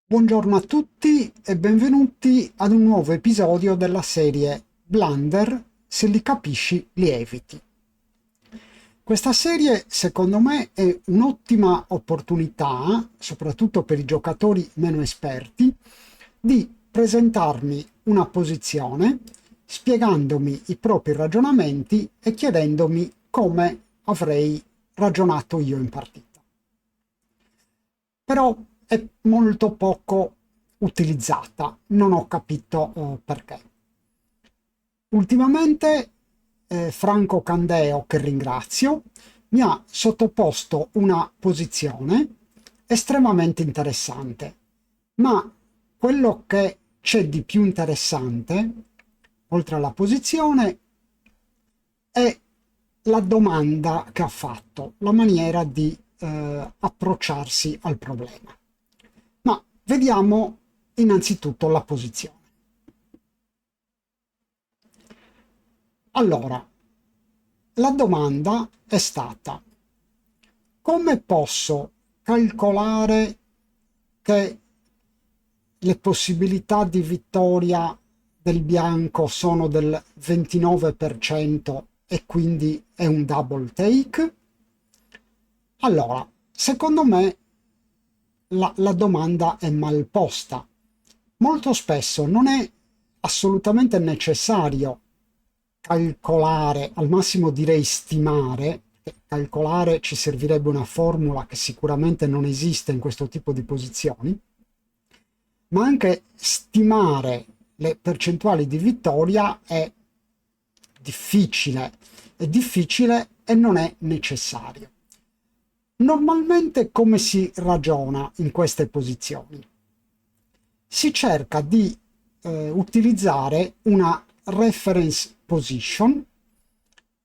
Buongiorno a tutti e benvenuti ad un nuovo episodio della serie Blunder, se li capisci li eviti. Questa serie secondo me è un'ottima opportunità, soprattutto per i giocatori meno esperti, di presentarmi una posizione, spiegandomi i propri ragionamenti e chiedendomi come avrei ragionato io in partita. Però è molto poco utilizzata, non ho capito perché. Ultimamente Franco Candeo, che ringrazio, mi ha sottoposto una posizione estremamente interessante, ma quello che c'è di più interessante, oltre alla posizione, è la domanda che ha fatto, la maniera di approcciarsi al problema. Ma vediamo innanzitutto la posizione. Allora, la domanda è stata: come posso calcolare che le possibilità di vittoria del bianco sono del 29% e quindi è un double take? Allora, secondo me la domanda è mal posta. Molto spesso non è assolutamente necessario calcolare, al massimo direi stimare, calcolare ci servirebbe una formula che sicuramente non esiste in questo tipo di posizioni, ma anche stimare le percentuali di vittoria difficile, è difficile e non è necessario. Normalmente come si ragiona in queste posizioni? Si cerca di utilizzare una reference position,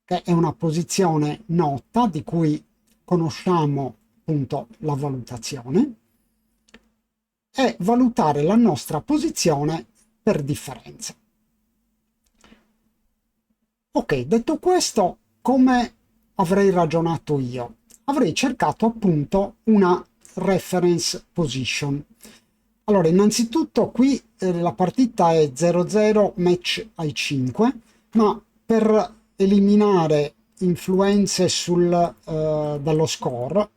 che è una posizione nota di cui conosciamo appunto la valutazione, e valutare la nostra posizione per differenza. Ok, detto questo, come avrei ragionato io? Avrei cercato appunto una reference position. Allora, innanzitutto qui la partita è 0-0 match ai 5, ma per eliminare influenze dallo score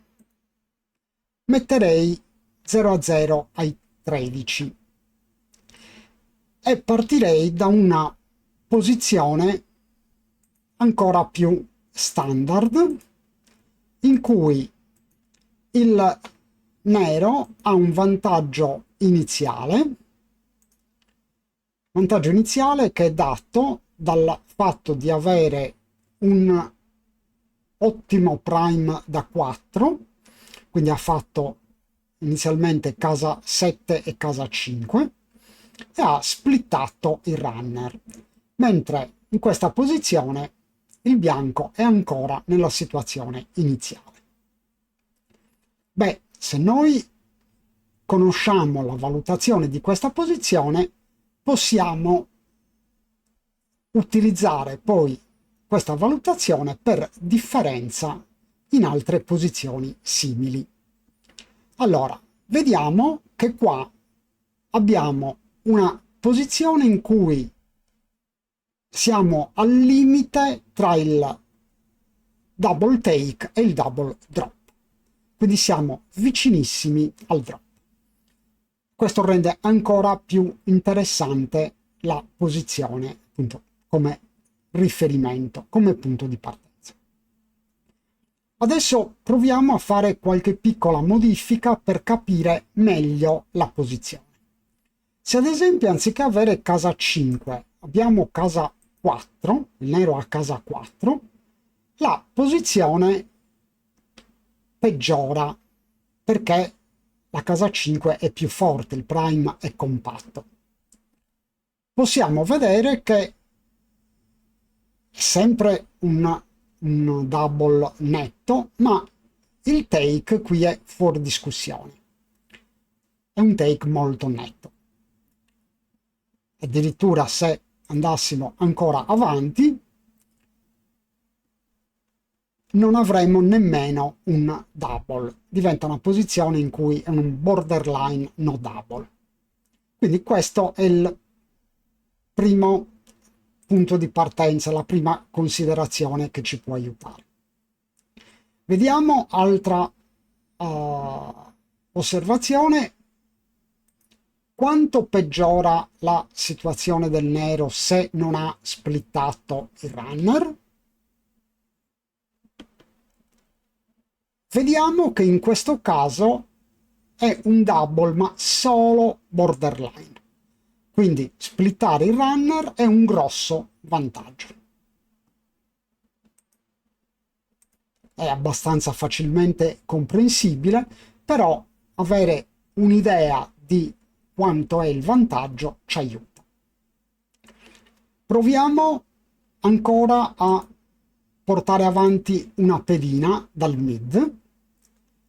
metterei 0-0 ai 13 e partirei da una posizione ancora più standard in cui il nero ha un vantaggio iniziale che è dato dal fatto di avere un ottimo prime da 4, quindi ha fatto inizialmente casa 7 e casa 5 e ha splittato il runner, mentre in questa posizione il bianco è ancora nella situazione iniziale. Beh, se noi conosciamo la valutazione di questa posizione, possiamo utilizzare poi questa valutazione per differenza in altre posizioni simili. Allora, vediamo che qua abbiamo una posizione in cui siamo al limite tra il double take e il double drop. Quindi siamo vicinissimi al drop. Questo rende ancora più interessante la posizione, appunto, come riferimento, come punto di partenza. Adesso proviamo a fare qualche piccola modifica per capire meglio la posizione. Se ad esempio anziché avere casa 5 abbiamo casa 4, il nero ha casa 4, la posizione peggiora perché la casa 5 è più forte, il prime è compatto. Possiamo vedere che è sempre un double netto, ma il take qui è fuori discussione. È un take molto netto. Addirittura se andassimo ancora avanti, non avremo nemmeno un double, diventa una posizione in cui è un borderline no double. Quindi questo è il primo punto di partenza, la prima considerazione che ci può aiutare. Vediamo altra osservazione. Quanto peggiora la situazione del nero se non ha splittato il runner? Vediamo che in questo caso è un double ma solo borderline. Quindi splittare il runner è un grosso vantaggio. È abbastanza facilmente comprensibile, però avere un'idea di quanto è il vantaggio ci aiuta. Proviamo ancora a portare avanti una pedina dal mid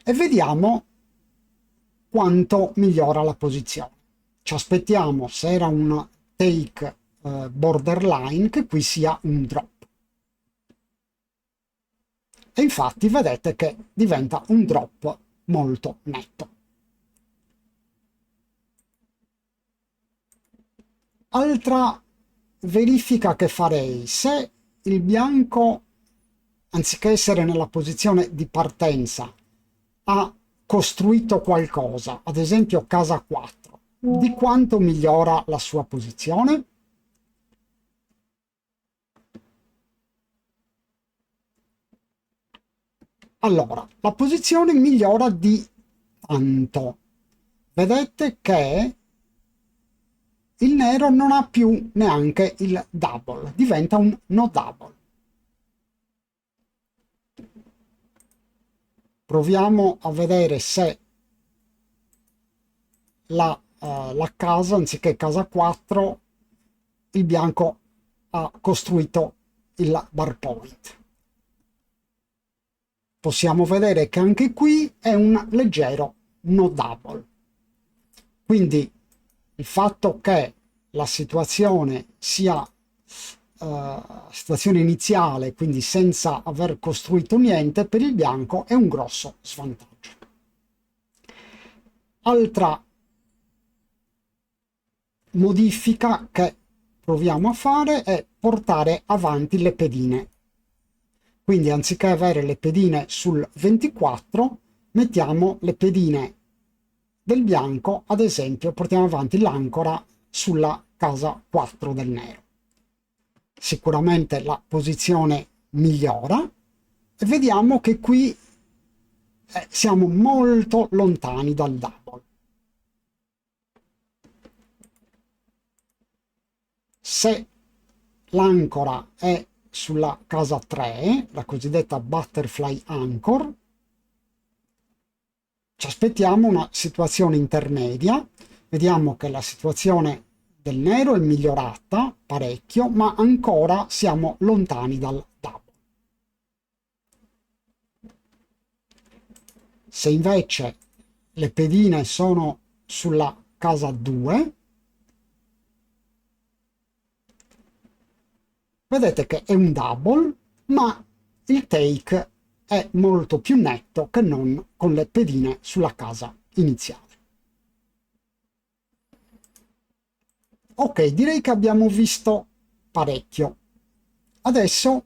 e vediamo quanto migliora la posizione. Ci aspettiamo, se era un take borderline, che qui sia un drop. E infatti vedete che diventa un drop molto netto. Altra verifica che farei: se il bianco, anziché essere nella posizione di partenza, ha costruito qualcosa, ad esempio casa 4, di quanto migliora la sua posizione? Allora, la posizione migliora di tanto. Vedete che il nero non ha più neanche il double, diventa un no double. Proviamo a vedere se la casa, anziché casa 4, il bianco ha costruito il bar point. Possiamo vedere che anche qui è un leggero no double. Quindi il fatto che la situazione sia situazione iniziale, quindi senza aver costruito niente, per il bianco è un grosso svantaggio. Altra modifica che proviamo a fare è portare avanti le pedine. Quindi anziché avere le pedine sul 24, mettiamo le pedine del bianco, ad esempio portiamo avanti l'ancora sulla casa 4 del nero. Sicuramente la posizione migliora e vediamo che qui siamo molto lontani dal double. Se l'ancora è sulla casa 3, la cosiddetta butterfly anchor, ci aspettiamo una situazione intermedia. Vediamo che la situazione del nero è migliorata parecchio, ma ancora siamo lontani dal double. Se invece le pedine sono sulla casa 2, vedete che è un double, ma il take è molto più netto che non con le pedine sulla casa iniziale. Ok, direi che abbiamo visto parecchio. Adesso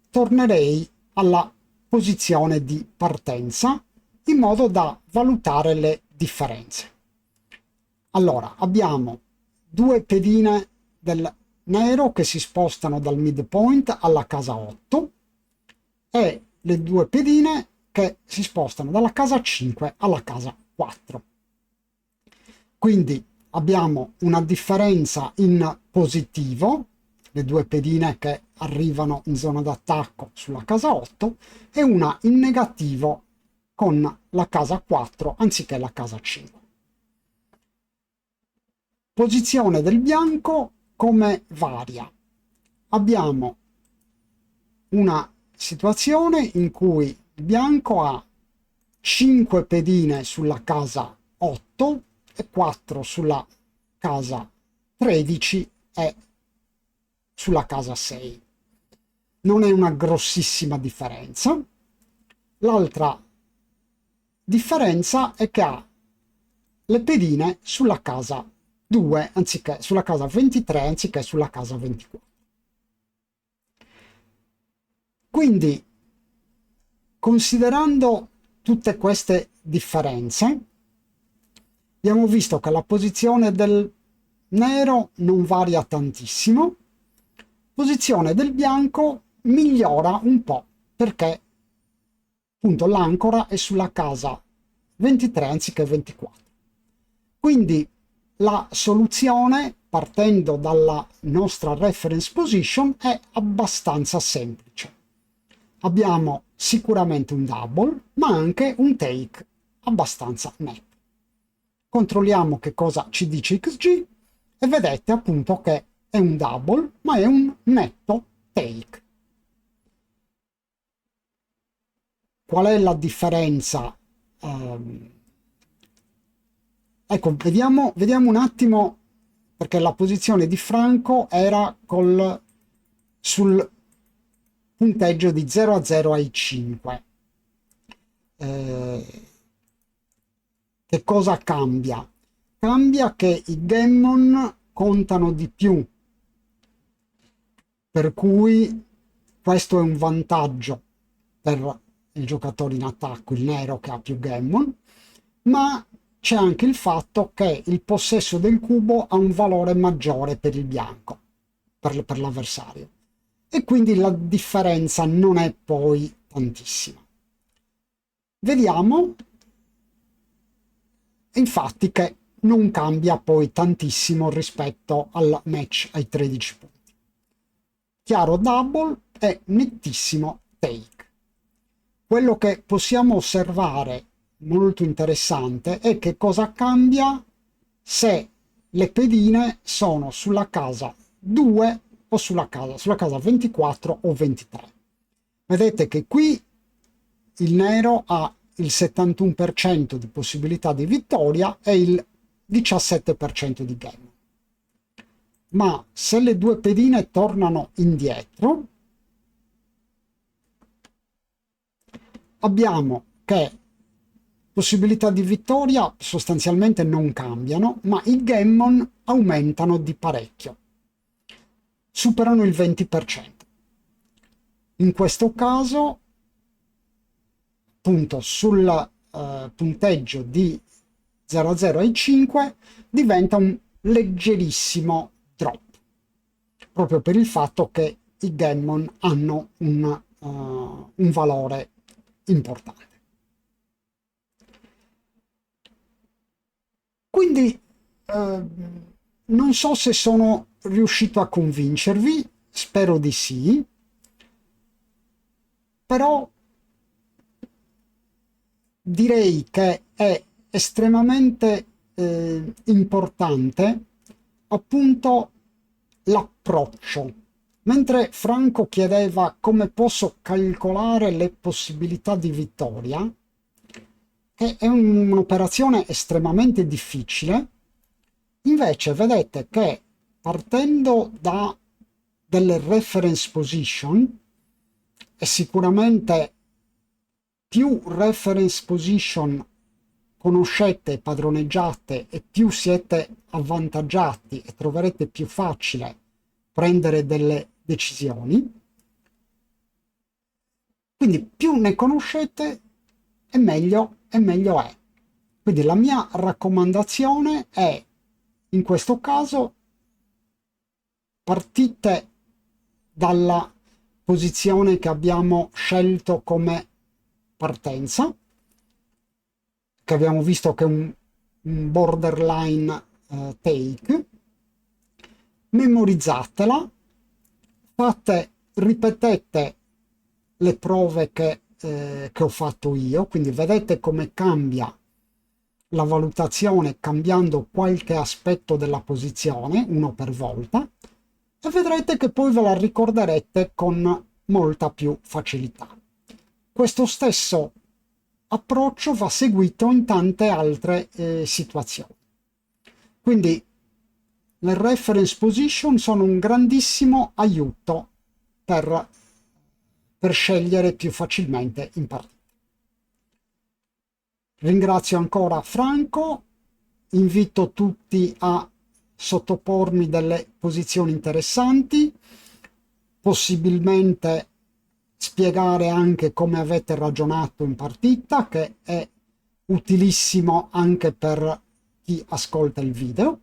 tornerei alla posizione di partenza in modo da valutare le differenze. Allora, abbiamo due pedine del nero che si spostano dal midpoint alla casa 8 e le due pedine che si spostano dalla casa 5 alla casa 4. Quindi abbiamo una differenza in positivo, le due pedine che arrivano in zona d'attacco sulla casa 8, e una in negativo con la casa 4 anziché la casa 5. Posizione del bianco come varia. Abbiamo una situazione in cui il bianco ha 5 pedine sulla casa 8 e 4 sulla casa 13 e sulla casa 6. Non è una grossissima differenza. L'altra differenza è che ha le pedine sulla casa 2 anziché sulla casa 23 anziché sulla casa 24. Quindi, considerando tutte queste differenze, abbiamo visto che la posizione del nero non varia tantissimo, posizione del bianco migliora un po' perché appunto l'ancora è sulla casa 23 anziché 24. Quindi la soluzione, partendo dalla nostra reference position, è abbastanza semplice. Abbiamo sicuramente un double, ma anche un take abbastanza netto. Controlliamo che cosa ci dice XG e vedete appunto che è un double, ma è un netto take. Qual è la differenza? Ecco, vediamo un attimo, perché la posizione di Franco era sul punteggio di 0 a 0 ai 5. Che cosa cambia? Cambia che i gammon contano di più, per cui questo è un vantaggio per il giocatore in attacco, il nero che ha più gammon, ma c'è anche il fatto che il possesso del cubo ha un valore maggiore per il bianco, per l'avversario, e quindi la differenza non è poi tantissima. Vediamo infatti che non cambia poi tantissimo rispetto al match ai 13 punti. Chiaro double e nettissimo take. Quello che possiamo osservare molto interessante è che cosa cambia se le pedine sono sulla casa 2 o sulla casa 24 o 23. Vedete che qui il nero ha il 71% di possibilità di vittoria e il 17% di game. Ma se le due pedine tornano indietro, abbiamo che possibilità di vittoria sostanzialmente non cambiano, ma i gammon aumentano di parecchio, superano il 20%. In questo caso, appunto, sul punteggio di 0 a 0 ai 5 diventa un leggerissimo drop, proprio per il fatto che i gammon hanno un valore importante. Quindi non so se sono riuscito a convincervi, spero di sì, però direi che è estremamente importante appunto l'approccio. Mentre Franco chiedeva come posso calcolare le possibilità di vittoria, che è un'operazione estremamente difficile, invece vedete che partendo da delle reference position, e sicuramente più reference position conoscete e padroneggiate e più siete avvantaggiati e troverete più facile prendere delle decisioni. Quindi più ne conoscete e meglio è. Quindi la mia raccomandazione è, in questo caso, partite dalla posizione che abbiamo scelto come partenza, che abbiamo visto che è un borderline take, memorizzatela, ripetete le prove che ho fatto io, quindi vedete come cambia la valutazione cambiando qualche aspetto della posizione, uno per volta, e vedrete che poi ve la ricorderete con molta più facilità. Questo stesso approccio va seguito in tante altre situazioni. Quindi le reference position sono un grandissimo aiuto per scegliere più facilmente in partita. Ringrazio ancora Franco, invito tutti a sottopormi delle posizioni interessanti, possibilmente spiegare anche come avete ragionato in partita, che è utilissimo anche per chi ascolta il video.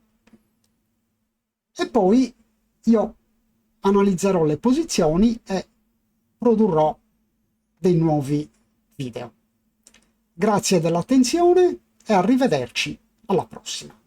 E poi io analizzerò le posizioni e produrrò dei nuovi video. Grazie dell'attenzione e arrivederci alla prossima.